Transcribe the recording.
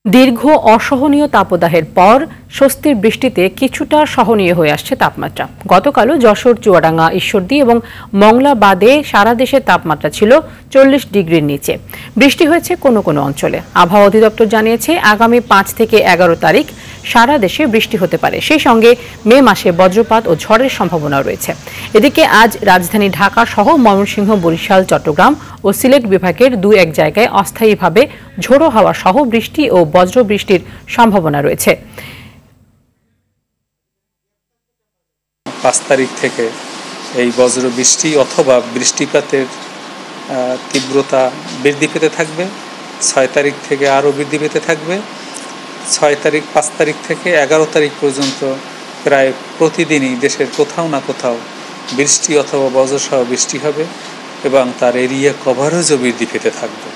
দীর্ঘ অসহনীয় তাপদাহের পর স্বস্তির বৃষ্টিতে কিছুটা সহনীয় হয়ে আসছে তাপমাত্রা। গতকালও যশোর, চুয়াডাঙ্গা, ঈশ্বরদী এবং মংলা বাদে সারা দেশের তাপমাত্রা ছিল 40 ডিগ্রির নিচে। বৃষ্টি হয়েছে কোনো কোনো অঞ্চলে। আবহাওয়া অধিদপ্তর জানিয়েছে আগামী 5 থেকে 11 তারিখ সারা দেশে বৃষ্টি হতে পারে। সেই সঙ্গে মে মাসে বজ্রপাত ও ঝড়ের সম্ভাবনা রয়েছে। এদিকে আজ রাজধানী ঢাকা সহ ময়মনসিংহ, বরিশাল, চট্টগ্রাম ও সিলেট বিভাগের 2-1 জায়গায় অস্থায়ীভাবে ঝোড়ো হাওয়া সহ বৃষ্টি ও বজ্র বৃষ্টির সম্ভাবনা রয়েছে। 5 তারিখ থেকে এই বজ্র বৃষ্টি অথবা বৃষ্টিপাতের তীব্রতা বৃদ্ধি পেতে থাকবে। 6 তারিখ থেকে আরও বৃদ্ধি পেতে থাকবে। 6 তারিখ, 5 তারিখ থেকে 11 তারিখ পর্যন্ত প্রায় প্রতিদিনই দেশের কোথাও না কোথাও বৃষ্টি অথবা বজ্রসহ বৃষ্টি হবে এবং তার এরিয়া কভারেজও বৃদ্ধি পেতে থাকবে।